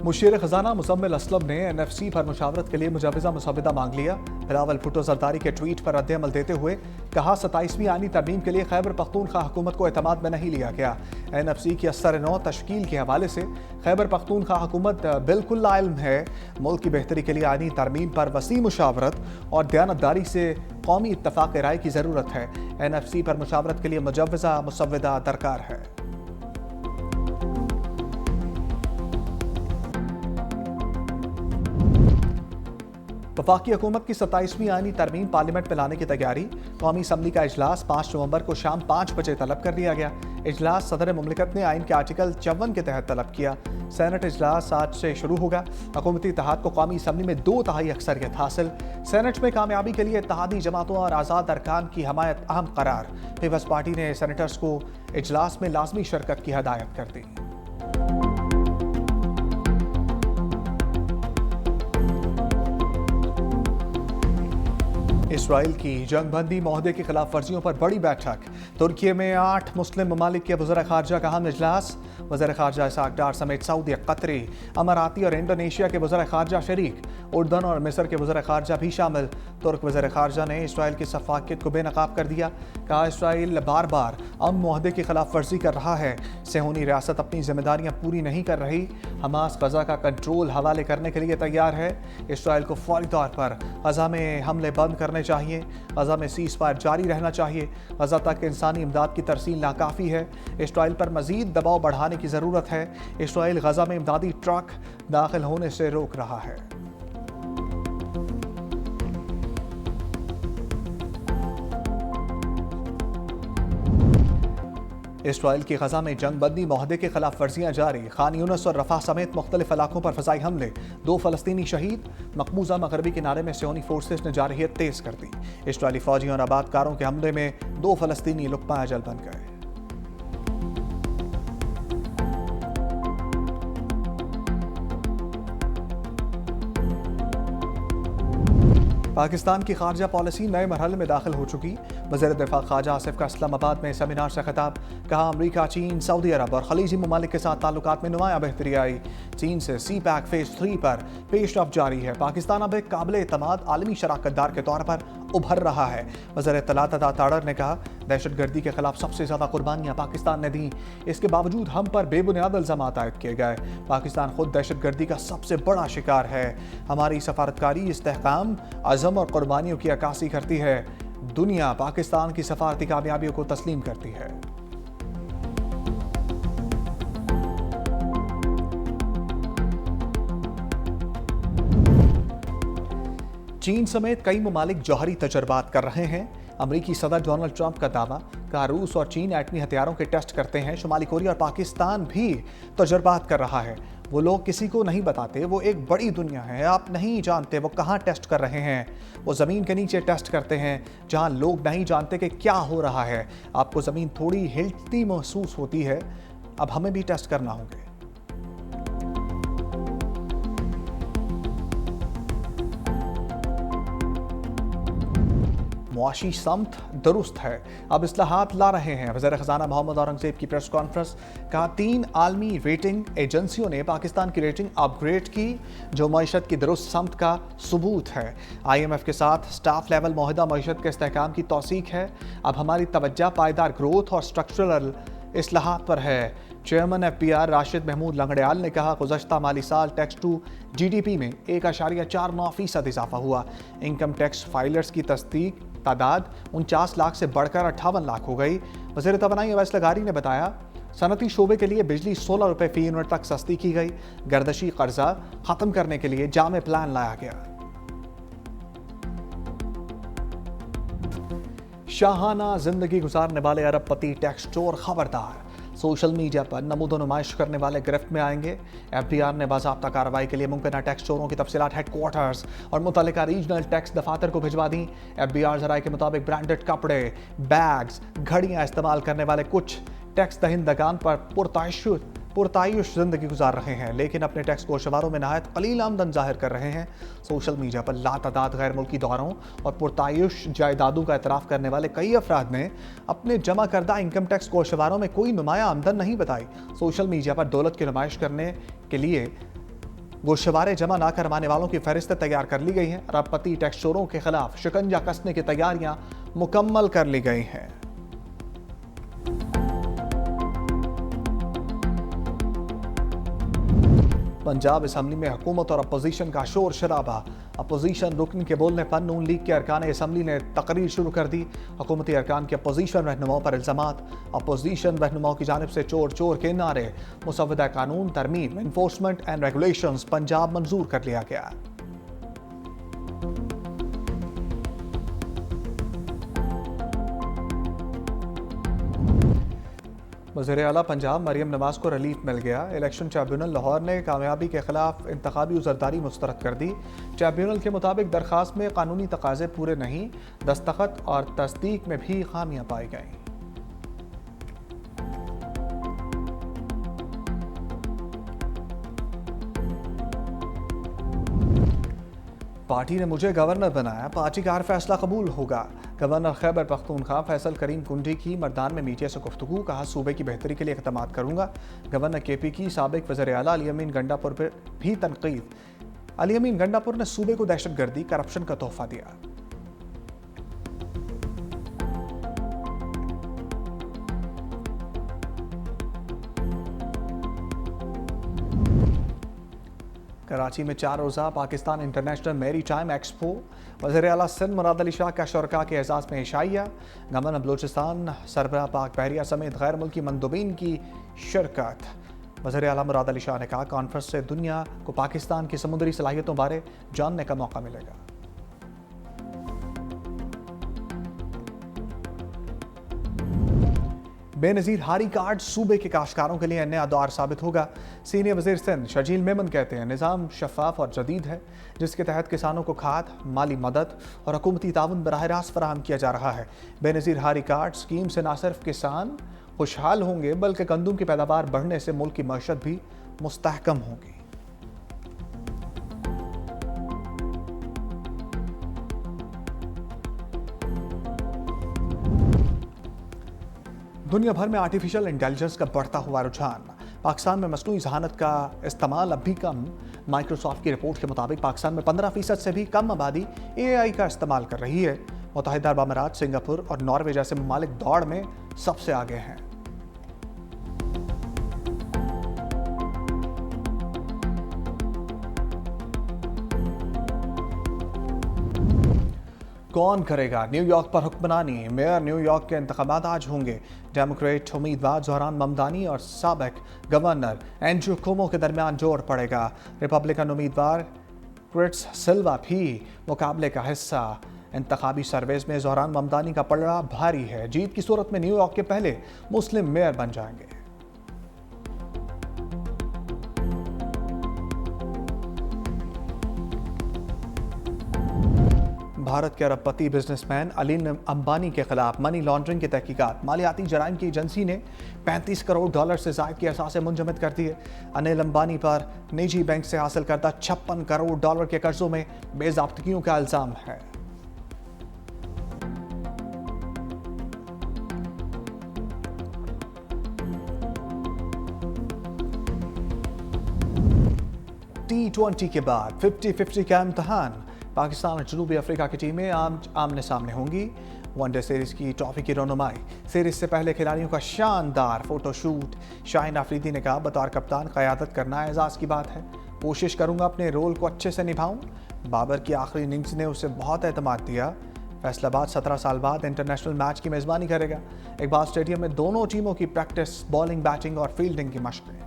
मुशीर खजाना मुजम्मिल असलम ने NFC पर मुशावरत के लिए मुजवजा मुसवदा मांग लिया। बिलावल भुट्टो जरदारी के ट्वीट पर रद्द-ए-अमल देते हुए कहा 27वीं आईनी तरमीम के लिए खैबर पख्तूनख्वा हुकूमत को एतमाद में नहीं लिया गया। NFC की असर-ए-नौ तश्कील के हवाले से खैबर पख्तूनख्वा हुकूमत बिल्कुल लाइल्म है। मुल्क की बेहतरी के लिए आईनी तरमीम पर वसी मुशावरत और दयानतदारी से कौमी इत्तफाक राय की ज़रूरत है। NFC पर मुशावरत के लिए मुजवजा मुसवदा दरकार है। वफाकी हुकूमत की 27वीं आईनी तरमीम पार्लियामेंट में लाने की तैयारी। कौमी असम्बली का इजलास 5 नवंबर को शाम 5 बजे तलब कर दिया गया। इजलास सदर मुमलिकत ने आइन के आर्टिकल 54 के तहत तलब किया। सेनेट इजलास आज से शुरू होगा। हुकूमती इत्तेहाद को कौमी असम्बली में 2/3 अक्सरियत हासिल। सेनेट में कामयाबी के लिए इत्तेहादी जमातों और आज़ाद अरकान की हमायत अहम करार। पीपल्स पार्टी ने सेनेटर्स को इजलास में लाजमी शिरकत की हदायत कर दी। इसराइल की जंगबंदी माहदे की खिलाफ वर्जियों पर बड़ी बैठक। तुर्की में 8 मुस्लिम ममालिक के वज़ीर ख़ारजा का अहम इजलास। वज़ीर ख़ारजा इसाक डार समेत सऊदी, कतरी, अमाराती और इंडोनेशिया के वज़ीर ख़ारजा शरीक। उर्दन और मिस्र के वज़ीर ख़ारजा भी शामिल। तुर्क वज़ीर ख़ारजा ने इसराइल की शफ़ाक़ियत को बेनकाब कर दिया। कहा इसराइल बार बार अमन माहदे की खिलाफ वर्जी कर रहा है। सेहूनी रियासत अपनी जिम्मेदारियाँ पूरी नहीं कर रही। हमास गजा का कंट्रोल हवाले करने के लिए तैयार है। इसराइल को फौरी तौर पर गजा में हमले बंद करने चाहिए। गजा में सीज़ फायर जारी रहना चाहिए। गजा तक इंसानी इमदाद की तरसील नाकाफ़ी है। इसराइल पर मज़ीद दबाव बढ़ाने की ज़रूरत है। इसराइल गजा में इमदादी ट्रक दाखिल होने से रोक रहा है। इसराइल की गजा में जंगबंदी माहदे के खिलाफ वर्जियां जारी। खान यूनिस और रफा समेत मुख्तलिफ इलाकों पर फ़ज़ाई हमले। 2 फ़लस्तीनी शहीद। मकबूजा मगरबी किनारे में सेहूनी फोर्सेस ने जारहियत तेज़ कर दी। इसराइली फौजियों और आबादकारों के हमले में 2 फ़लस्तीनी लुक़मा अजल बन गए। पाकिस्तान की खारजा पॉलिसी नए मरहले में दाखिल हो चुकी। वज़ीर दिफा ख्वाजा आसिफ का इस्लामाबाद में सेमिनार से खिताब। कहा अमरीका, चीन, सऊदी अरब और खलीजी ममालिक के साथ ताल्लुकात में नुमाया बेहतरी आई। चीन से CPEC फेज़ 3 पर पेशरफ जारी है। पाकिस्तान अब एक काबिल एतमाद आलमी शराकतदार के तौर पर उभर रहा है। वज़ीर इत्तलात अता ताड़र ने कहा दहशतगर्दी के खिलाफ सबसे ज़्यादा कुर्बानियाँ पाकिस्तान ने दी। इसके बावजूद हम पर बेबुनियाद इल्ज़ामात आयद किए गए। पाकिस्तान खुद दहशतगर्दी का सबसे बड़ा शिकार है। हमारी सफारतकारी इस्तेहकाम, अज़म और कुर्बानियों की अक्कासी करती है। दुनिया पाकिस्तान की सफारती कामयाबियों को तस्लीम करती है। चीन समेत कई ममालिक जौहरी तजर्बात कर रहे हैं। अमरीकी सदर डोनाल्ड ट्रंप का दावा। कहा रूस और चीन एटमी हथियारों के टेस्ट करते हैं। शुमाली कोरिया और पाकिस्तान भी तजर्बात कर रहा है। वो लोग किसी को नहीं बताते। वो एक बड़ी दुनिया है, आप नहीं जानते वो कहाँ टेस्ट कर रहे हैं। वो ज़मीन के नीचे टेस्ट करते हैं जहाँ लोग नहीं जानते कि क्या हो रहा है। आपको ज़मीन थोड़ी हिलती महसूस होती है, अब हमें भी टेस्ट करना होंगे। मुआशी समत दुरुस्त है, अब इस्लाहात ला रहे हैं। वज़ीर ख़ज़ाना मोहम्मद औरंगज़ेब की प्रेस कॉन्फ्रेंस। कहा 3 आलमी रेटिंग एजेंसियों ने पाकिस्तान की रेटिंग अपग्रेड की, जो मईशत की दुरुस्त समत का सबूत है। IMF के साथ स्टाफ लेवल मुआहदा मईशत के इस्तेहकाम की तौसीक है। अब हमारी तवज्जो पायदार ग्रोथ और स्ट्रक्चरल इस्लाहात पर है। चेयरमैन FBR राशिद महमूद लंगड़ियाल ने कहा गुज़श्ता माली साल टैक्स टू GDP में 1.49% इजाफा हुआ। इनकम टैक्स फाइलर्स की तस्दीक तादाद 49 लाख से बढ़कर 58 लाख हो गई। वज़ीर तवानाई अवैस लगारी ने बताया सनती शोबे के लिए बिजली 16 रुपये फ़ी यूनिट तक सस्ती की गई। गर्दशी कर्जा ख़त्म करने के लिए जामे प्लान लाया गया। शाहाना जिंदगी गुजारने वाले अरबपति टैक्स चोर खबरदार। सोशल मीडिया पर नमूदो नुमाइश करने वाले गिरफ्त में आएंगे। FBR ने बाज़ाब्ता कार्रवाई के लिए मुमकिन टैक्स चोरों की तफसीलात हेडक्वार्टर्स और मुतल्लिका रीजनल टैक्स दफातर को भिजवा दी। FBR ज़राए के मुताबिक ब्रांडेड कपड़े, बैग्स, घड़ियाँ इस्तेमाल करने वाले कुछ टैक्स दहिंदगान पर पुरतायुश जिंदगी गुजार रहे हैं, लेकिन अपने टैक्स गोशवारों में नहायत कलील आमदन जाहिर कर रहे हैं। सोशल मीडिया पर लातादाद गैर मुल्की दौरों और पुरतायुश जायदादों का एतराफ़ करने वाले कई अफराद ने अपने जमा करदा इनकम टैक्स गोशवारों में कोई नुमाया आमदन नहीं बताई। सोशल मीडिया पर दौलत की नुमाइश करने के लिए गोशवारे जमा ना करवाने वालों की फहरिस्त तैयार कर ली गई है। अरबपति टैक्स चोरों के खिलाफ शिकंजा कसने की तैयारियां मुकम्मल कर ली गई हैं। पंजाब असम्बली में हुकूमत और अपोजिशन का शोर शराबा। अपोजिशन रुकन के बोलने पर नून लीग के अरकान असम्बली ने तकरीर शुरू कर दी। हुकूमती अरकान के अपोजिशन रहनुमाओं पर इल्जामात। अपोजिशन रहनुमाओं की जानिब से चोर चोर के नारे। मुसव्वदा कानून तरमीम इन्फोर्समेंट एंड रेगुलेशंस पंजाब मंजूर कर लिया गया। वज़ीर आला पंजाब मरियम नवाज को रिलीफ मिल गया। इलेक्शन ट्रिब्यूनल लाहौर ने कामयाबी के खिलाफ इंतखाबी उज़रदारी मुस्तरद कर दी। ट्रिब्यूनल के मुताबिक दरख्वास्त में कानूनी तकाजे पूरे नहीं, दस्तखत और तस्दीक में भी खामियां पाई गईं। पार्टी ने मुझे गवर्नर बनाया, पार्टी का हर फैसला कबूल होगा। गवर्नर खैबर पख्तूनख्वा फैसल करीम कुंडी की मर्दान में मीडिया से गुफ्तगू। कहा, सूबे की बेहतरी के लिए इक़दाम करूंगा। गवर्नर केपी की साबिक वज़ीर आला अली अमीन गंडापुर पर भी तनकीद। अली अमीन गंडापुर ने सूबे को दहशतगर्दी करप्शन का तोहफा दिया। कराची में 4 रोज़ा Pakistan international maritime expo. वज़ीर आला सिंध मुराद अली शाह का शुरका के एजाज़ में इशाइया। गवर्नर बलूचिस्तान सरबराह पाक बहरिया समेत गैर मुल्की मंदूबीन की शिरकत। वज़ीर आला मुराद अली शाह ने कहा, कॉन्फ्रेंस से दुनिया को पाकिस्तान की समुद्री सलाहियतों बारे जानने का मौका मिलेगा। बेनज़ीर हारी कार्ड सूबे के काश्तकारों के लिए नया दौर साबित होगा। सीनियर वज़ीर सिंध शजील मेमन कहते हैं, निज़ाम शफाफ और जदीद है, जिसके तहत किसानों को खाद, माली मदद और हुकूमती ताउन बराह रास्त फराहम किया जा रहा है। बेनज़ीर हारी कार्ड स्कीम से न सिर्फ किसान खुशहाल होंगे, बल्कि गंदम की पैदावार बढ़ने से मुल्क की मईशत भी मुस्तहकम होगी। दुनिया भर में आर्टिफिशियल इंटेलिजेंस का बढ़ता हुआ रुझान। पाकिस्तान में मसनूई ज़हानत का इस्तेमाल अब भी कम। माइक्रोसॉफ्ट की रिपोर्ट के मुताबिक पाकिस्तान में 15% से भी कम आबादी AI का इस्तेमाल कर रही है। मुत्तहिदा अरब अमीरात, सिंगापुर और नॉर्वे जैसे ममालिक दौड़ में सबसे आगे हैं। कौन करेगा न्यूयॉर्क पर हुक्मरानी? मेयर न्यूयॉर्क के इंतखाबात आज होंगे। डेमोक्रेट उम्मीदवार जोहरान ममदानी और साबिक गवर्नर एंड्रू कुओमो के दरमियान जोड़ पड़ेगा। रिपब्लिकन उम्मीदवार क्रिस सिल्वा भी मुकाबले का हिस्सा। इंतखाबी सर्वेज में जोहरान ममदानी का पलड़ा भारी है। जीत की सूरत में न्यूयॉर्क के पहले मुस्लिम मेयर बन जाएंगे। भारत के अरबपति बिजनेसमैन अनिल अंबानी के खिलाफ मनी लॉन्ड्रिंग की तहकीकात। मालियाती जराइम की एजेंसी ने $35 करोड़ से जायद की असासे मुंजमद कर दी है। अनिल अंबानी पर निजी बैंक से हासिल करदा $56 करोड़ के कर्जों में बेज़ाब्तगियों का इल्जाम है। T20 के बाद 50-50 का इम्तहान। पाकिस्तान और जनूबी अफ्रीका की टीमें आमने सामने होंगी। वनडे सीरीज की ट्रॉफी की रौनुमाई। सीरीज से पहले खिलाड़ियों का शानदार फोटोशूट। शाहीन अफरीदी ने कहा, बतौर कप्तान क़यादत करना एजाज़ की बात है। कोशिश करूंगा अपने रोल को अच्छे से निभाऊं। बाबर की आखिरी इनिंग्स ने उसे बहुत एतमाद दिया। फैसलाबाद 17 साल बाद इंटरनेशनल मैच की मेज़बानी करेगा। इकबाल स्टेडियम में दोनों टीमों की प्रैक्टिस, बॉलिंग, बैटिंग और फील्डिंग की मशक़ें।